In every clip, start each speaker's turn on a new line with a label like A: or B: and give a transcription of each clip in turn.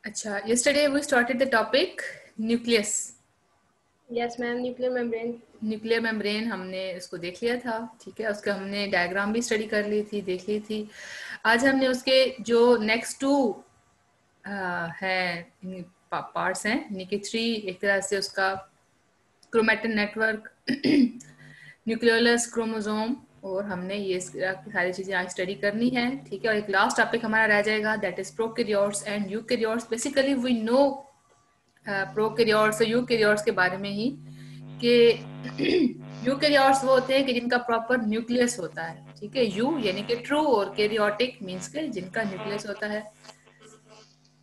A: अच्छा, yesterday we started the topic nucleus.
B: Yes ma'am, nuclear membrane.
A: Nuclear membrane हमने इसको देख लिया था, ठीक है। उसका हमने डायग्राम भी स्टडी कर ली थी, देख ली थी। आज हमने उसके जो नेक्स्ट टू है पार्ट्स हैं, यानी कि थ्री, एक तरह से उसका क्रोमेटिन नेटवर्क, न्यूक्लियोलस, क्रोमोसोम, और हमने ये सारी चीजें आज स्टडी करनी है, ठीक है। और एक लास्ट टॉपिक हमारा रह जाएगा, that is prokaryotes and eukaryotes. Basically we know prokaryotes और यूकैरियोट्स के बारे में ही, कि यूकैरियोट्स वो होते हैं कि जिनका प्रॉपर न्यूक्लियस होता है, ठीक है। यू यानी कि ट्रू, और कैरियोटिक मीन्स के जिनका न्यूक्लियस होता है,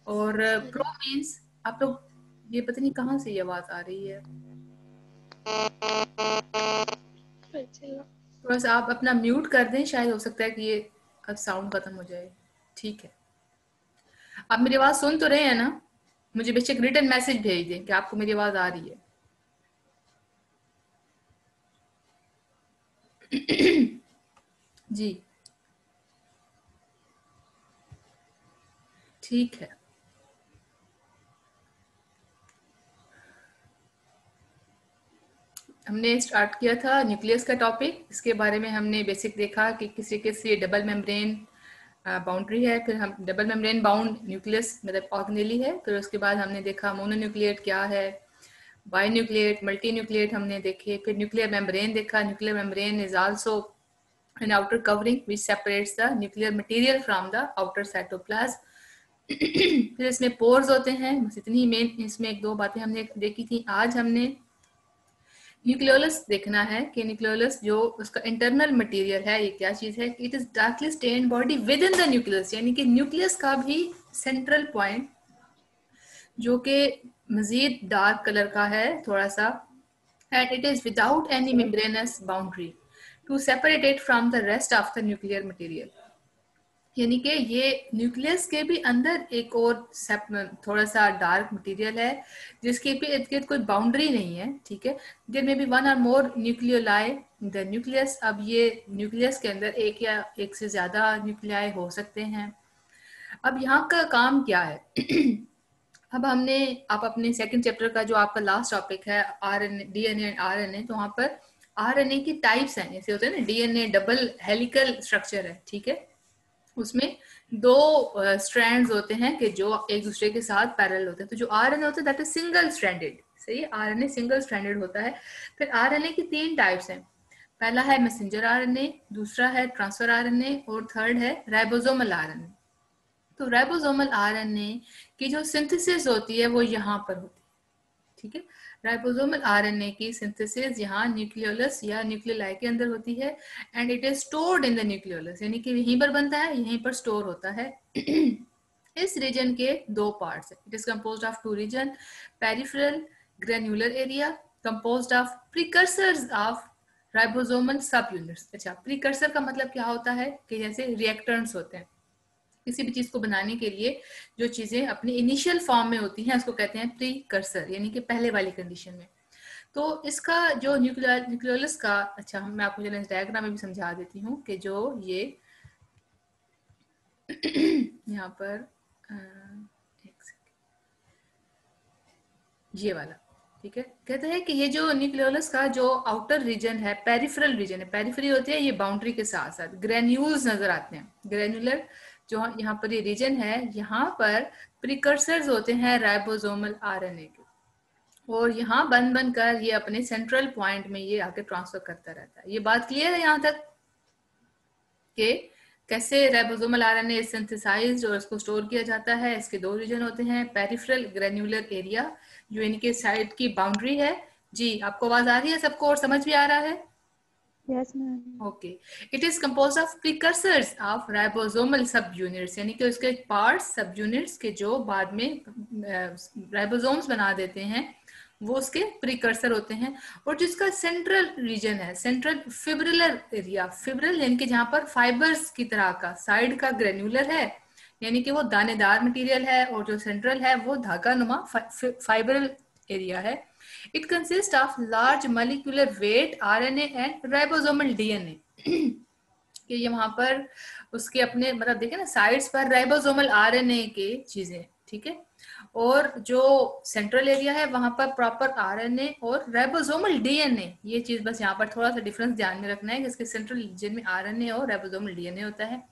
A: और प्रो मीन्स, आप लोग ये पता नहीं कहाँ से ये आवाज आ रही है, थोड़ा सा आप अपना म्यूट कर दें, शायद हो सकता है कि ये अब साउंड खत्म हो जाए, ठीक है। आप मेरी आवाज सुन तो रहे हैं ना? मुझे बेशक रिटन मैसेज भेज दें कि आपको मेरी आवाज आ रही है। जी, ठीक है। हमने स्टार्ट किया था न्यूक्लियस का टॉपिक। इसके बारे में हमने बेसिक देखा कि किसी किसी डबल मेम्ब्रेन बाउंड्री है, फिर हम डबल मेम्ब्रेन बाउंड न्यूक्लियस मतलब ऑर्गेनेली है, फिर उसके बाद हमने देखा मोनोन्यूक्लिएट क्या है, बायोन्यूक्लिएट, मल्टी न्यूक्लिएट हमने देखे, फिर न्यूक्लियर मेम्ब्रेन देखा। Nuclear membrane is also an outer covering which separates the nuclear material from the outer cytoplasm। फिर इसमें पोर्स होते हैं, बस इतनी ही मेन इसमें एक दो बातें हमने देखी थी। आज हमने न्यूक्लियोलस देखना है कि न्यूक्लियोलस जो उसका इंटरनल मटेरियल है, ये क्या चीज है। It is darkly stained body within the nucleus, यानी कि न्यूक्लियस का भी सेंट्रल पॉइंट जो कि मजीद डार्क कलर का है थोड़ा सा, and it is without any membranous boundary to separate it from the rest of the nuclear material. यानी कि ये न्यूक्लियस के भी अंदर एक और थोड़ा सा डार्क मटेरियल है जिसके भी इर्द गिर्द कोई बाउंड्री नहीं है, ठीक है। देयर में बी वन और मोर न्यूक्लियोलाई द न्यूक्लियस। अब ये न्यूक्लियस के अंदर एक या एक से ज्यादा न्यूक्लियाई हो सकते हैं। अब यहाँ का काम क्या है? अब हमने, आप अपने सेकंड चैप्टर का जो आपका लास्ट टॉपिक है आरएनए, डीएनए एंड आरएनए, तो वहां पर आरएनए की टाइप्स हैं, जैसे होते हैं ना, डीएनए डबल हेलिकल स्ट्रक्चर है, ठीक है। उसमें दो स्ट्रैंड्स होते हैं कि जो एक दूसरे के साथ पैरेलल होते हैं। तो जो आरएनए होता है दैट इज सिंगल स्ट्रैंडेड, सही है, आरएनए सिंगल स्ट्रैंडेड होता है। फिर आरएनए की तीन टाइप्स हैं। पहला है मैसेंजर आरएनए, दूसरा है ट्रांसफर आरएनए, और थर्ड है राइबोसोमल आरएनए। तो राइबोसोमल आरएनए की जो सिंथेसिस होती है वो यहाँ पर होती है, ठीक है। राइबोसोमल आरएनए की सिंथेसिस यहाँ न्यूक्लियोलस या न्यूक्लियोलाई के अंदर होती है, and it is stored in the nucleolus, यानी कि यहीं पर बनता है, यहीं पर स्टोर होता है। इस रीजन के दो पार्ट्स है। It is composed of two region, peripheral granular area composed of precursors of ribosomal subunits. अच्छा, प्रीकर्सर का मतलब क्या होता है कि जैसे रिएक्टेंट्स होते हैं किसी भी चीज को बनाने के लिए, जो चीजें अपनी इनिशियल फॉर्म में होती हैं उसको कहते हैं प्रीकर्सर, यानी कि पहले वाली कंडीशन में। तो इसका जो न्यूक्लियोलस का, अच्छा मैं आपको डायग्राम में भी समझा देती हूँ कि जो ये यहाँ पर ये वाला, ठीक है, कहते हैं कि ये जो न्यूक्लियोलस का जो आउटर रीजन है, पेरिफेरल रीजन है, पेरिफेरी होती है ये बाउंड्री के साथ साथ ग्रेन्यूल्स नजर आते हैं, ग्रेन्युलर जो यहाँ पर ये रीजन है, यहाँ पर प्रिकर्सर्स होते हैं राइबोसोमल आरएनए के, और यहाँ बन बन कर ये अपने सेंट्रल पॉइंट में ये आके ट्रांसफर करता रहता है। ये बात क्लियर है यहाँ तक कि कैसे राइबोसोमल आरएनए सिंथेसाइज्ड और इसको स्टोर किया जाता है। इसके दो रीजन होते हैं, पेरिफेरल ग्रेन्युलर एरिया जो इनके साइड की बाउंड्री है। जी, आपको आवाज आ रही है सबको और समझ भी आ रहा है?
B: Yes ma'am.
A: Okay. It is composed of precursors of ribosomal सब यूनिट्स, यानी कि उसके पार्ट्स सब यूनिट्स के जो बाद में राइबोसोम्स बना देते हैं वो उसके प्रिकर्सर होते हैं। और जिसका सेंट्रल रीजन है, सेंट्रल फिब्रिलर एरिया, फिब्रिल यानी कि जहां पर फाइबर्स की तरह का साइड का ग्रेन्युलर है, यानी कि वो दानेदार मटेरियल है, और जो सेंट्रल है वो धागा नुमा फाइबरल एरिया है। It consist of large molecular weight RNA and ribosomal DNA. कि ये वहां पर उसके अपने मतलब देखे ना साइड्स पर राइबोसोमल आरएनए के चीजें, ठीक है। और जो सेंट्रल एरिया है वहां पर प्रॉपर आरएनए और राइबोसोमल डीएनए, ये चीज बस यहाँ पर थोड़ा सा डिफरेंस ध्यान में रखना है कि इसके सेंट्रल रीजन में आरएनए और राइबोसोमल डीएनए होता है।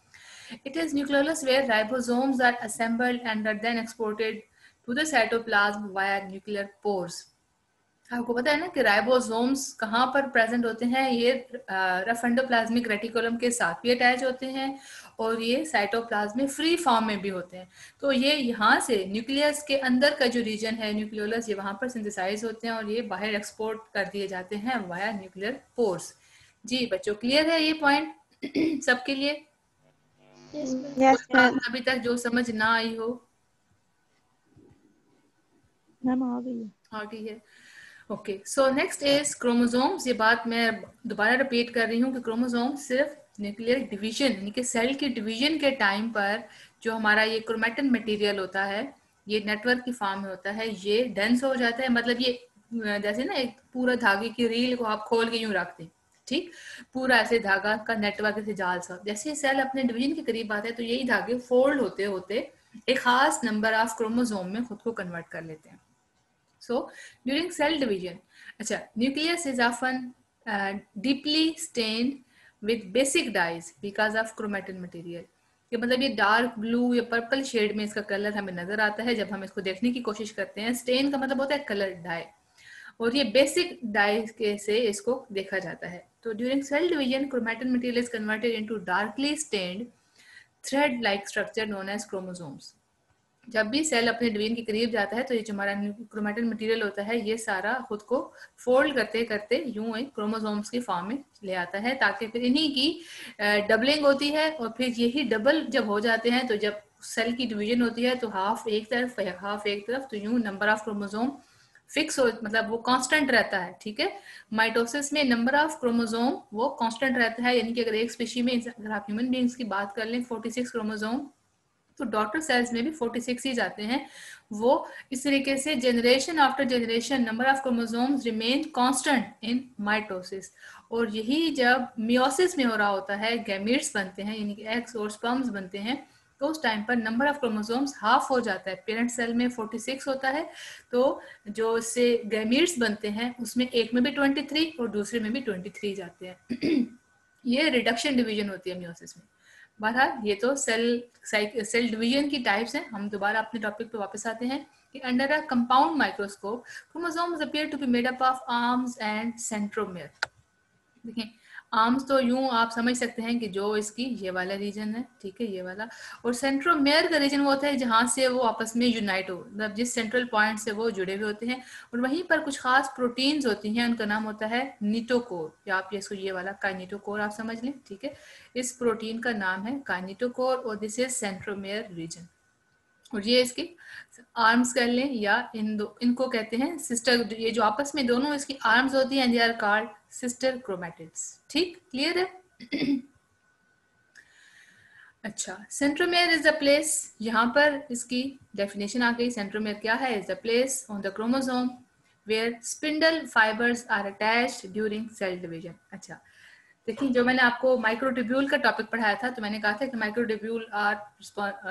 A: It is nucleolus where ribosomes are assembled and are then exported to the cytoplasm via nuclear pores. आपको पता है ना कि राइबोसोम्स कहाँ पर प्रेजेंट होते हैं, ये रफ एंडोप्लाज्मिक रेटिकुलम के साथ भी अटैच होते हैं और ये साइटोप्लाज्म में फ्री फॉर्म में भी होते हैं। तो ये यहाँ से न्यूक्लियस के अंदर का जो रीजन है न्यूक्लियोलस, ये वहां पर सिंथेसाइज होते हैं और ये बाहर एक्सपोर्ट कर दिए जाते हैं वाया न्यूक्लियर पोर्स। जी बच्चों, क्लियर है ये पॉइंट सबके लिए?
B: Yes ma'am.
A: अभी तक जो समझ ना आई हो?
B: मैम आ गई है।
A: आ गई है। Okay, so next is chromosomes. ये बात मैं दोबारा रिपीट कर रही हूँ कि क्रोमोसोम सिर्फ न्यूक्लियर डिवीजन यानी कि सेल की डिवीजन के टाइम पर जो हमारा ये क्रोमेटिन मटेरियल होता है, ये नेटवर्क की फॉर्म में होता है, ये डेंस हो जाता है। मतलब ये जैसे ना एक पूरा धागे की रील को आप खोल के यूं रखते, ठीक, पूरा ऐसे धागा का नेटवर्क, ऐसे जाल सा। जैसे सेल अपने डिवीजन के करीब आता है तो यही धागे फोल्ड होते होते एक खास नंबर ऑफ क्रोमोसोम में खुद को कन्वर्ट कर लेते हैं। So during cell division, अच्छा, nucleus is often deeply stained with basic dyes because of chromatin material। कि मतलब ये डार्क ब्लू या पर्पल शेड में इसका कलर हमें नजर आता है जब हम इसको देखने की कोशिश करते हैं। स्टेन का मतलब होता है कलर, डाई, और ये बेसिक डाई के से इसको देखा जाता है। तो during cell division chromatin material is converted into darkly stained thread like structure known as chromosomes. जब भी सेल अपने डिवीजन के करीब जाता है तो ये जो हमारा क्रोमेटिन मटेरियल होता है ये सारा खुद को फोल्ड करते करते यूं एक क्रोमोसोम्स की फॉर्म में ले आता है, ताकि फिर इन्हीं की डबलिंग होती है। और फिर यही डबल जब हो जाते हैं तो जब सेल की डिवीजन होती है तो हाफ एक तरफ हाफ एक तरफ, तो यूं नंबर ऑफ क्रोमोसोम फिक्स हो, मतलब वो कांस्टेंट रहता है। ठीक है, माइटोसिस में नंबर ऑफ क्रोमोसोम वो कांस्टेंट रहता है, यानी कि अगर एक स्पीशी में, अगर आप ह्यूमन बींग्स की बात कर लें 46 क्रोमोसोम, तो डॉटर सेल्स में भी 46 ही जाते हैं। वो इस तरीके से generation after generation number of chromosomes remain constant in mitosis. और यही जब मियोसिस में हो रहा होता है, गैमीट्स बनते हैं यानी कि एग्स और स्पर्म्स बनते हैं, तो उस टाइम पर नंबर ऑफ क्रोमोसोम्स हाफ हो जाता है। पेरेंट सेल में 46 होता है, तो जो इससे गैमीट्स बनते हैं उसमें एक में भी 23 और दूसरे में भी 23 जाते हैं। ये रिडक्शन डिवीजन होती है मियोसिस में। बहरहाल ये तो सेल डिवीजन की टाइप्स हैं। हम दोबारा अपने टॉपिक पे वापस आते हैं कि under a compound microscope chromosomes appear to be made up of arms and centromere. देखिए, आर्म्स तो यूं आप समझ सकते हैं कि जो इसकी ये वाला रीजन है, ठीक है, ये वाला, और सेंट्रोमेयर का रीजन वो होता है जहां से वो आपस में यूनाइट हो, मतलब जिस सेंट्रल पॉइंट से वो जुड़े हुए होते हैं। और वहीं पर कुछ खास प्रोटीन्स होती हैं, उनका नाम होता है नीटोकोर, या आप इसको ये वाला काइनेटोकोर आप समझ लें। ठीक है, इस प्रोटीन का नाम है काइनेटोकोर और दिस इज सेंट्रोमेयर रीजन। और ये इसकी आर्म्स कर लें, या इनको कहते हैं सिस्टर, ये जो आपस में दोनों इसकी आर्म्स होती हैं, they are called sister chromatids. ठीक, क्लियर है? अच्छा, सेंट्रोमेयर इज द प्लेस, यहाँ पर इसकी डेफिनेशन आ गई। सेंट्रोमेयर क्या है? Is the place on the chromosome where spindle fibres are attached during cell division. अच्छा, देखिए, जो मैंने आपको माइक्रोट्यूब्यूल का टॉपिक पढ़ाया था, तो मैंने कहा था कि microtubule are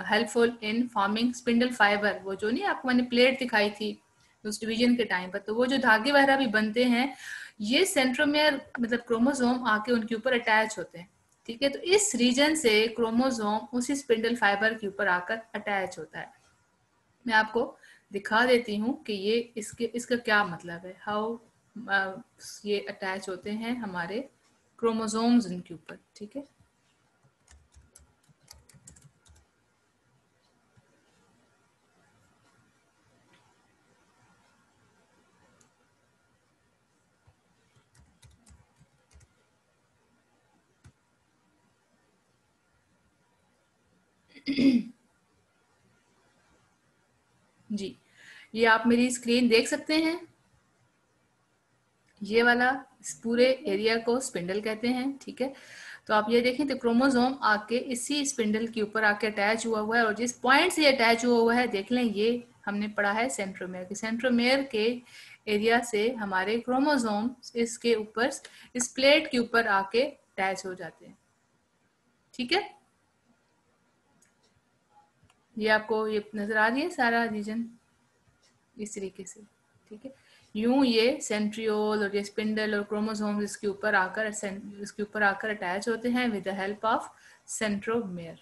A: helpful in forming spindle fibre. वो जो नहीं आपको मैंने प्लेट दिखाई थी उस डिवीजन के टाइम पर, तो वो जो धागे वगैरह भी बनते हैं, ये सेंट्रोमेयर मतलब क्रोमोसोम आके उनके ऊपर अटैच होते हैं। ठीक है, तो इस रीजन से क्रोमोसोम उसी स्पिंडल फाइबर के ऊपर आकर अटैच होता है। मैं आपको दिखा देती हूँ कि ये इसका क्या मतलब है, हाउ ये अटैच होते हैं हमारे क्रोमोसोम्स इनके ऊपर। ठीक है, जी, ये आप मेरी स्क्रीन देख सकते हैं। ये वाला इस पूरे एरिया को स्पिंडल कहते हैं। ठीक है, तो आप ये देखें तो क्रोमोसोम आके इसी स्पिंडल के ऊपर आके अटैच हुआ हुआ है, और जिस पॉइंट से अटैच हुआ हुआ है देख लें, ये हमने पढ़ा है सेंट्रोमेयर के। सेंट्रोमेयर के एरिया से हमारे क्रोमोसोम इसके ऊपर, इस प्लेट के ऊपर आके अटैच हो जाते हैं। ठीक है, ये आपको ये नजर आ रही है सारा रीजन इस तरीके से, ठीक है। यूं ये सेंट्रियोल और ये स्पिंडल और क्रोमोसोम्स इसके ऊपर आकर अटैच होते हैं with the help of centromere.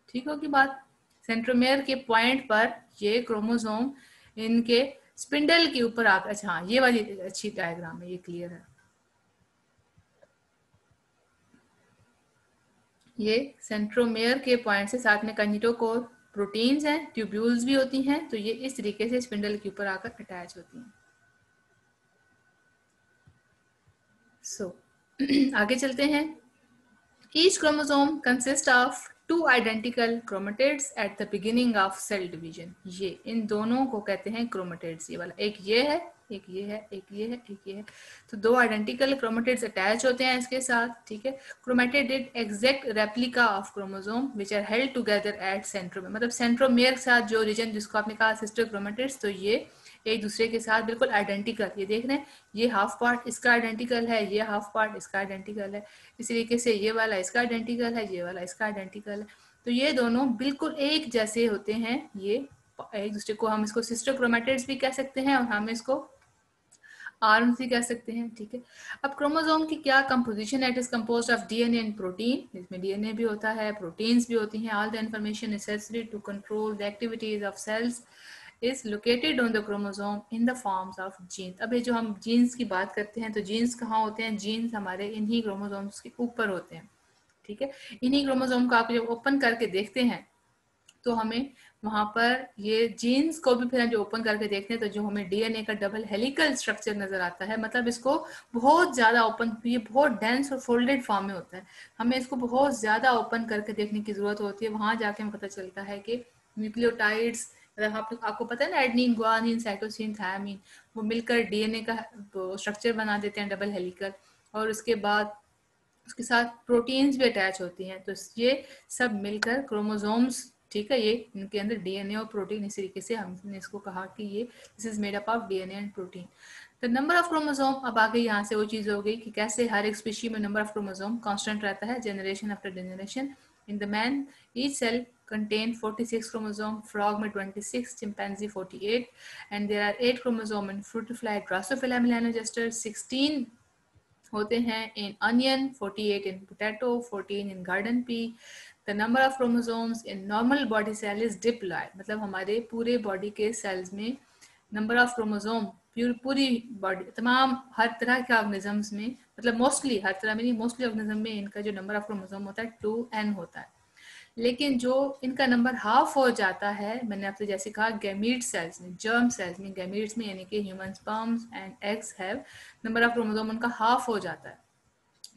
A: ठीक होगी बात। सेंट्रोमेयर के पॉइंट पर ये क्रोमोसोम इनके स्पिंडल के ऊपर आकर, अच्छा हाँ ये वाली अच्छी डायग्राम है, ये क्लियर है। ये सेंट्रोमेयर के पॉइंट से साथ में कंजिटोकोर प्रोटीन्स हैं, ट्यूब्यूल्स भी होती हैं, तो ये इस तरीके से स्पिंडल के ऊपर आकर अटैच होती हैं। आगे चलते हैं। Each chromosome consists of two identical chromatids at the beginning of cell division। ये इन दोनों को कहते हैं क्रोमेटिड्स। ये वाला एक ये है, एक ये है, एक ये है, एक ये है, तो दो आइडेंटिकल क्रोमेटिड्स अटैच होते हैं इसके साथ, ठीक है। Chromatid exact replica of chromosome which are held together at centromere, मतलब सेंट्रोमेयर के साथ जो रीजन जिसको आपने कहा सिस्टर क्रोमेटिड्स, तो ये एक दूसरे के साथ बिल्कुल आइडेंटिकल, ये देख रहे हैं, ये हाफ पार्ट इसका आइडेंटिकल है, ये हाफ पार्ट इसका आइडेंटिकल है, इस तरीके से ये वाला इसका आइडेंटिकल है, ये वाला इसका आइडेंटिकल है, तो ये दोनों बिल्कुल एक जैसे होते हैं। ये एक दूसरे को, हम इसको सिस्टर क्रोमेटिड्स भी कह सकते हैं और हम इसको आर्म्स भी कह सकते हैं, ठीक है। अब क्रोमोसोम की क्या कंपोजिशन है? It is composed of DNA and protein. इसमें डीएनए भी होता है, प्रोटीन्स भी होती हैं। All the information necessary to control the activities of cells is located on the chromosome in the forms of genes। अब ये जो हम जीन्स की बात करते हैं, तो जीन्स कहाँ होते हैं? जीन्स हमारे इन्हीं क्रोमोसोम्स के ऊपर होते हैं, ठीक है। इन्हीं क्रोमोसोम को आप जब ओपन करके देखते हैं तो हमें वहां पर ये जीन्स को भी फिर हम जो ओपन करके देखते हैं तो जो हमें डीएनए का डबल हेलिकल स्ट्रक्चर नजर आता है, मतलब इसको बहुत ज्यादा ओपन, ये बहुत डेंस और फोल्डेड फॉर्म में होता है, हमें इसको बहुत ज्यादा ओपन करके देखने की जरूरत होती है। वहां जाके हमें पता चलता है कि न्यूक्लियोटाइड्स, आपको पता है ना, एडनिन, गुआनिन, साइटोसिन, थायमीन, वो मिलकर डीएनए का स्ट्रक्चर बना देते हैं डबल हेलिकल, और उसके बाद उसके साथ प्रोटीन्स भी अटैच होती हैं, तो ये सब मिलकर क्रोमोसोम्स, ठीक है, ये इनके अंदर डीएनए और प्रोटीन, इस तरीके से हमने इसको कहा कि ये this is made up of DNA and protein. The number of chromosome, अब आगे यहाँ से वो चीज हो गई कि कैसे हर एक स्पीशी में नंबर ऑफ क्रोमोसोम कांस्टेंट रहता है generation after generation. In the man each cell contain 46 chromosome, frog में 26, chimpanzee 48, and there are 8 chromosome in fruit fly, Drosophila melanogaster, 16 होते हैं in onion, 48 in potato, 14 in garden pea। The number of chromosomes in normal body cell is diploid, मतलब हमारे पूरे body के sales में number of chromosome पूरी body, तमाम हर तरह के ऑर्गेनिजम्स में, मतलब मोस्टली हर तरह में नहीं, मोस्टली ऑर्गेनिज्म में इनका जो नंबर ऑफ क्रोमोसोम होता है 2n होता है। लेकिन जो इनका नंबर हाफ हो जाता है, मैंने आपसे जैसे कहा गैमीट सेल्स में, जर्म सेल्स में, गैमीट्स में यानी कि human sperms and eggs have, number of chromosome उनका हाफ हो जाता है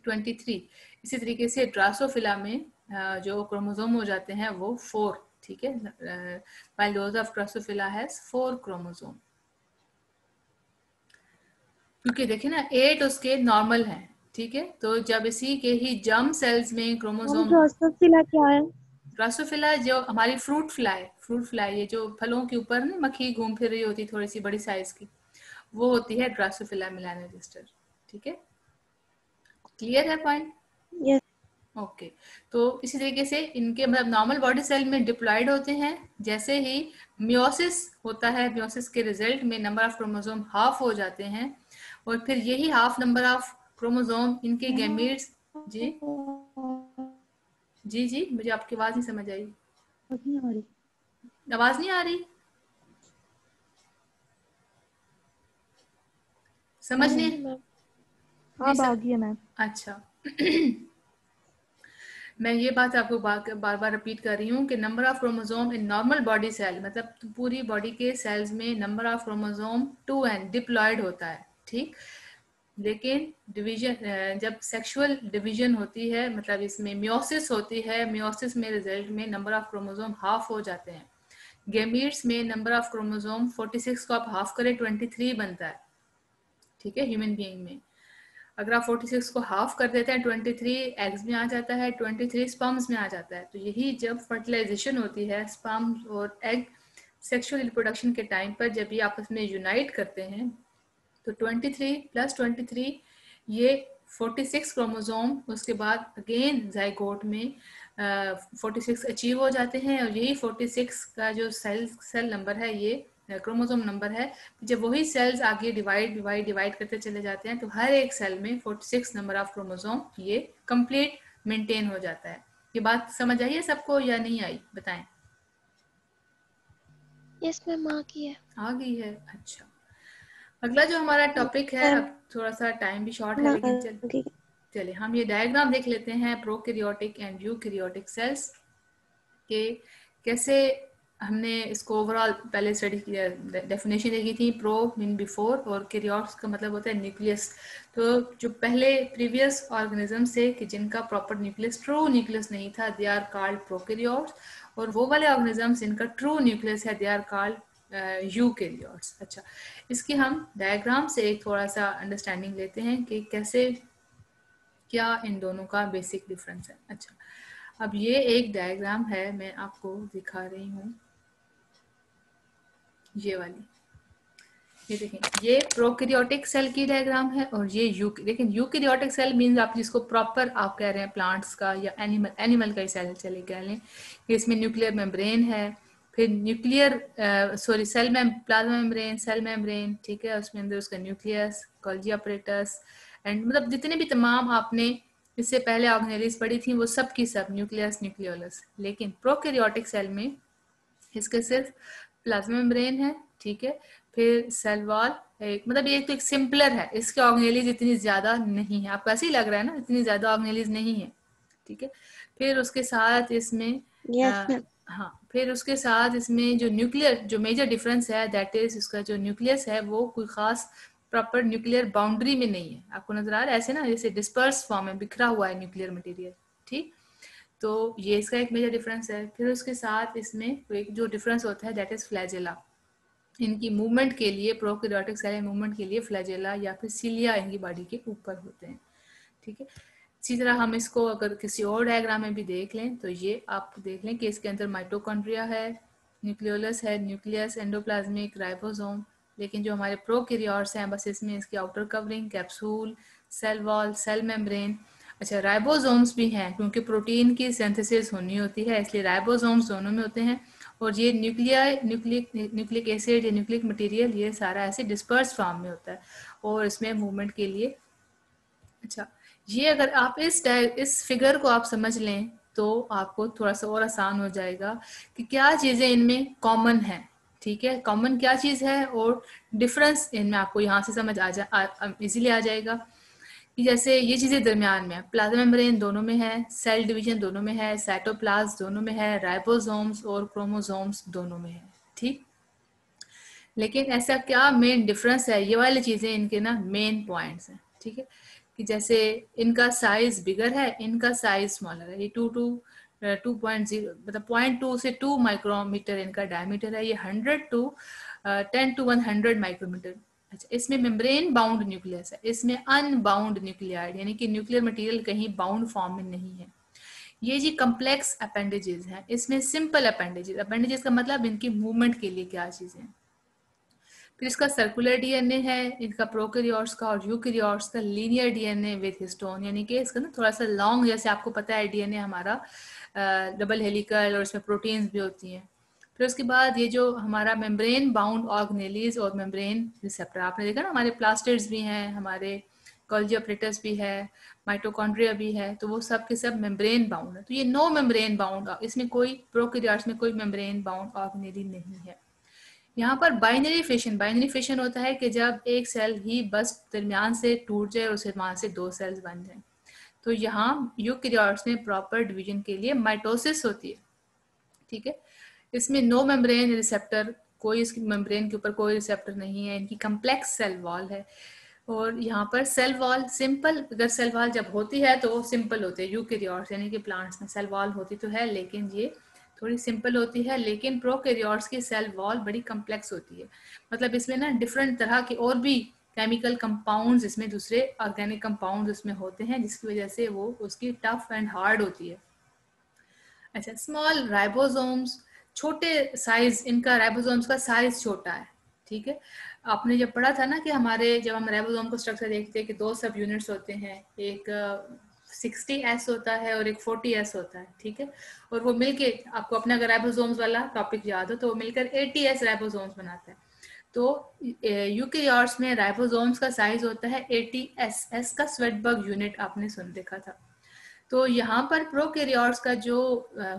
A: 23। इसी तरीके से ड्रासोफिला में जो क्रोमोसोम हो जाते हैं वो 4, ठीक है, while those of drosophila has 4 chromosome. क्योंकि देखिए ना 8 उसके नॉर्मल हैं, ठीक है, तो जब इसी के ही जर्म सेल्स में क्रोमोसोम,
B: ड्रोसोफिला क्या है?
A: ड्रासोफिला जो हमारी फ्रूट फ्लाई, ये जो फलों के ऊपर ना मक्खी घूम फिर रही होती, थोड़ी सी बड़ी साइज की, वो होती है ड्रासोफिला मेलानोगास्टर, ठीक है। क्लियर है पॉइंट?
B: यस।
A: ओके, तो इसी तरीके से इनके मतलब नॉर्मल बॉडी सेल में डिप्लॉयड होते हैं। जैसे ही मियोसिस होता है, मियोसिस के रिजल्ट में नंबर ऑफ क्रोमोसोम हाफ हो जाते हैं, और फिर यही हाफ नंबर ऑफ क्रोमोसोम इनके गैमीट्स, जी जी जी, मुझे आपकी आवाज नहीं समझ आई।
B: नहीं आ रही।
A: आवाज नहीं आ रही? समझ नहीं?
B: अब आ गई है मैम।
A: अच्छा मैं ये बात आपको बार बार रिपीट कर रही हूँ कि number of chromosome in normal body cell, मतलब पूरी बॉडी के सेल्स में number of chromosome 2n diploid होता है, ठीक। लेकिन डिवीजन, जब सेक्सुअल डिवीजन होती है, मतलब इसमें मियोसिस होती है, मियोसिस में रिजल्ट में नंबर ऑफ क्रोमोसोम हाफ हो जाते हैं। गैमीट्स में नंबर ऑफ क्रोमोसोम 46 को आप हाफ करें 23 बनता है, ठीक है। ह्यूमन बीइंग में अगर आप 46 को हाफ कर देते हैं 23 एग्स में आ जाता है, 23 स्पर्म्स में आ जाता है। तो यही जब फर्टिलाइजेशन होती है स्पर्म्स और एग सेक्सुअल रिप्रोडक्शन के टाइम पर, जब ये आपस में यूनाइट करते हैं, तो 23 प्लस 23 ये 46 क्रोमोसोम, उसके बाद अगेन जाइगोट में 46 अचीव हो जाते हैं, और यही 46 का जो सेल नंबर है, ये क्रोमोसोम नंबर है। जब वही सेल्स आगे डिवाइड करते चले जाते हैं, तो हर एक सेल में 46 नंबर ऑफ क्रोमोसोम ये कंप्लीट मेंटेन हो जाता है। ये बात समझ आई है सबको या नहीं आई, बताएं।
C: यस मैम, आ गई है।
A: आ गई है, अच्छा। अगला जो हमारा टॉपिक है,
B: मैम,
A: अब थोड़ा सा टाइम भी शॉर्ट है, लेकिन चलिए हम ये डायग्राम देख लेते हैं प्रोकैरियोटिक एंड यूकैरियोटिक सेल्स के। कैसे हमने इसको ओवरऑल पहले स्टडी किया, डेफिनेशन देखी थी। प्रो मीन बिफोर, और कैरियोट्स का मतलब होता है न्यूक्लियस। तो जो पहले प्रीवियस ऑर्गेनिज्म से कि जिनका प्रॉपर न्यूक्लियस, ट्रू न्यूक्लियस नहीं था, दे आर कॉल्ड प्रोकैरियोट्स। और वो वाले ऑर्गेनिजम्स जिनका ट्रू न्यूक्लियस है, दे आर कॉल्ड यूकैरियोट्स। अच्छा, इसकी हम डायग्राम से एक थोड़ा सा अंडरस्टैंडिंग लेते हैं कि कैसे, क्या इन दोनों का बेसिक डिफरेंस है। अच्छा, अब ये एक डायग्राम है, मैं आपको दिखा रही हूँ, ये वाली। ये देखें, ये प्रोकैरियोटिक सेल की डायग्राम है, और ये लेकिन यूकैरियोटिक सेल मींस आप जिसको प्रॉपर आप कह रहे हैं प्लांट्स का या एनिमल का सेल चले कह लें, कि इसमें न्यूक्लियर मेम्ब्रेन है, फिर प्लाज्मा मेम्ब्रेन, सेल मेम्ब्रेन, ठीक है, उसमें अंदर उसका न्यूक्लियस, गोल्गी अपरेटस, एंड मतलब जितने भी तमाम आपने इससे पहले ऑर्गेनेलिज पढ़ी थी, वो सब की सब न्यूक्लियस, न्यूक्लियोलस। लेकिन प्रोकैरियोटिक सेल में इसके सिर्फ प्लाज्मा मेम्ब्रेन है, ठीक है, फिर सेल वॉल, मतलब ये तो एक सिंपलर है, इसके ऑर्गेनेलिज इतनी ज्यादा नहीं है, आपको ऐसे ही लग रहा है ना, इतनी ज्यादा ऑर्गेनेलिज नहीं है, ठीक है। फिर उसके साथ इसमें
B: यस मैम।
A: हाँ, फिर उसके साथ इसमें जो न्यूक्लियर, जो मेजर डिफरेंस है, दैट इज उसका जो न्यूक्लियस है वो कोई खास प्रॉपर न्यूक्लियर बाउंड्री में नहीं है। आपको नजर आ रहा है ऐसे ना, जैसे डिस्पर्स फॉर्म में बिखरा हुआ है न्यूक्लियर मटेरियल, ठीक। तो ये इसका एक मेजर डिफरेंस है। फिर उसके साथ इसमें एक जो डिफरेंस होता है, दैट इज फ्लैजेला। इनकी मूवमेंट के लिए, प्रोकैरियोटिक सेल मूवमेंट के लिए फ्लैजेला या फिर सिलिया इनकी बॉडी के ऊपर होते हैं, ठीक है। इसी तरह हम इसको अगर किसी और डायग्राम में भी देख लें, तो ये आप देख लें कि इसके अंदर माइटोकॉन्ड्रिया है, न्यूक्लियोलस है, न्यूक्लियस, एंडोप्लाज्मिक, राइबोसोम। लेकिन जो हमारे प्रोकैरियोट्स हैं, बस इसमें इसकी outer covering, capsule, cell wall, cell membrane. अच्छा, राइबोसोम्स भी हैं, क्योंकि प्रोटीन की सिंथेसिस होनी होती है, इसलिए राइबोसोम्स दोनों में होते हैं। और ये न्यूक्लिक एसिड या न्यूक्लिक मटेरियल, ये सारा ऐसे डिस्पर्स फॉर्म में होता है, और इसमें मूवमेंट के लिए। अच्छा, ये अगर आप इस फिगर को आप समझ लें, तो आपको थोड़ा सा और आसान हो जाएगा कि क्या चीजें इनमें कॉमन है, ठीक है, कॉमन क्या चीज है, और डिफरेंस इनमें आपको यहाँ से समझ इजीली आ जाएगा। कि जैसे ये चीजें दरमियान में है, प्लाज्मा मेम्ब्रेन दोनों में है, सेल डिवीजन दोनों में है, साइटोप्लाज्म दोनों में है, राइबोसोम्स और क्रोमोसोम्स दोनों में है, ठीक। लेकिन ऐसा क्या मेन डिफरेंस है, ये वाली चीजें इनके ना मेन पॉइंट्स हैं, ठीक है। कि जैसे इनका साइज बिगर है, इनका साइज स्मॉलर है। ये 2.0 मतलब 0.2 से 2 माइक्रोमीटर इनका डायमीटर है। ये 100 to 10 to 100 माइक्रोमीटर। अच्छा, इसमें मेम्ब्रेन बाउंड न्यूक्लियस है, इसमें अनबाउंड न्यूक्लियाइड, यानी कि न्यूक्लियर मटेरियल कहीं बाउंड फॉर्म में नहीं है। ये जी कम्प्लेक्स अपेंडेजेस हैं, इसमें सिंपल अपेंडेजेस। अपेंडेजेस का मतलब इनकी मूवमेंट के लिए क्या चीजें हैं। फिर इसका सर्कुलर डीएनए है, इनका प्रोकैरियोट्स का, और यूकैरियोट्स का लीनियर डीएनए विद हिस्टोन, यानी कि इसका ना थोड़ा सा लॉन्ग, जैसे आपको पता है डीएनए हमारा डबल हेलिकल, और इसमें प्रोटीन्स भी होती हैं। फिर उसके बाद ये जो हमारा मेम्ब्रेन बाउंड ऑर्गेनेलीज और मेम्ब्रेन रिसेप्टर, आपने देखा ना, हमारे प्लास्टिड्स भी हैं, हमारे गोल्गी अपरेटस भी है, माइटोकॉन्ड्रिया भी है, तो वो सब के सब मेम्ब्रेन बाउंड है। तो ये नो मेम्ब्रेन बाउंड, इसमें कोई प्रोकैरियोट्स में कोई मेम्ब्रेन बाउंड ऑर्गेनेली नहीं है। यहाँ पर बाइनरी फिशन होता है कि जब एक सेल ही बस दरमियान से टूट जाए और उसे वहां से 2 सेल्स बन जाए। तो यहाँ यूकैरियोट्स में प्रॉपर डिवीजन के लिए माइटोसिस होती है, ठीक है। इसमें नो मेम्ब्रेन रिसेप्टर, कोई इसकी मेम्ब्रेन के ऊपर कोई रिसेप्टर नहीं है, इनकी कम्प्लेक्स सेल वॉल है। और यहाँ पर सेल वॉल सिंपल, अगर सेल वॉल जब होती है तो वो सिंपल होती है। यूकैरियोट्स यानी कि प्लांट्स में सेल वॉल होती तो है, लेकिन ये थोड़ी सिंपल होती है। लेकिन प्रोकैरियोट्स की सेल वॉल बड़ी कम्प्लेक्स होती है, मतलब इसमें ना डिफरेंट तरह के और भी केमिकल कंपाउंड्स, इसमें दूसरे ऑर्गेनिक कंपाउंड्स उसमें होते हैं, जिसकी वजह से वो उसकी टफ एंड हार्ड होती है। अच्छा, स्मॉल राइबोसोम्स, छोटे साइज, इनका राइबोसोम्स का साइज छोटा है, ठीक है। आपने जब पढ़ा था ना कि हमारे, जब हम राइबोसोम को स्ट्रक्चर देखते हैं कि 2 सब यूनिट्स होते हैं, एक 60S होता है और एक 40S होता है, ठीक है। और वो मिलके आपको अपना अगर राइबोसोम्स वाला टॉपिक याद हो तो वो मिलकर 80S राइबोसोम्स बनाता है। तो यूकेरियोट्स में राइबोसोम्स का साइज होता है 80S। एस का स्वेटबर्ग यूनिट आपने सुन देखा था। तो यहाँ पर प्रोकैरियोट्स का जो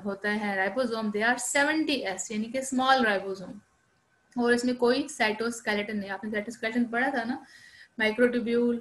A: होता है राइबोसोम, दे आर 70S यानी कि स्मॉल राइबोसोम। और इसमें कोई साइटोस्केलेटन नहीं। आपने साइटोस्केलेटन पढ़ा था ना, माइक्रोट्यूब्यूल,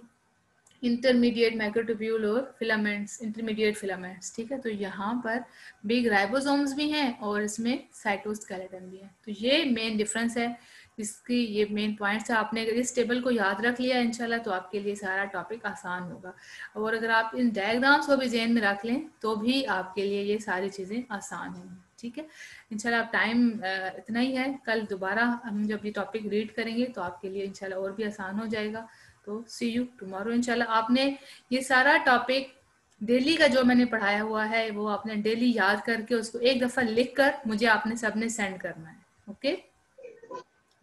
A: इंटरमीडिएट माइक्रोट्यूब्यूल और फिलामेंट्स, इंटरमीडिएट फिलामेंट्स, ठीक है। तो यहाँ पर बिग राइबोसोम्स भी हैं और इसमें साइटोस्केलेटन भी है। तो ये मेन डिफरेंस है, इसकी ये मेन पॉइंट्स है। आपने अगर इस टेबल को याद रख लिया इंशाल्लाह तो आपके लिए सारा टॉपिक आसान होगा। और अगर आप इन डायग्राम्स को भी ज़हन में रख लें तो भी आपके लिए ये सारी चीज़ें आसान होंगी, ठीक है। इंशाल्लाह आप टाइम इतना ही है, कल दोबारा हम जब ये टॉपिक रीड करेंगे तो आपके लिए इंशाल्लाह और भी आसान हो जाएगा। तो सी यू टुमारो इंशाल्लाह। आपने ये सारा टॉपिक डेली का जो मैंने पढ़ाया हुआ है वो आपने डेली याद करके उसको एक दफ़ा लिख कर मुझे आपने सबने सेंड करना है, ओके।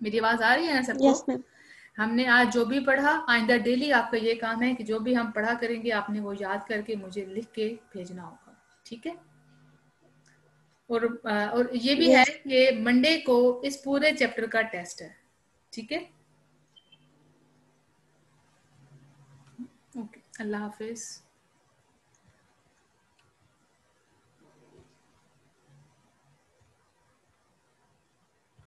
A: मेरी आवाज़ आ रही है ना सबको?
B: Yes ma'am.
A: हमने आज जो भी पढ़ा, आइंदा डेली आपका ये काम है कि जो भी हम पढ़ा करेंगे आपने वो याद करके मुझे लिख के भेजना होगा, ठीक है। और ये भी है
B: यस।
A: कि मंडे को इस पूरे चैप्टर का टेस्ट है, ठीक है। ओके, अल्लाह हाफिज।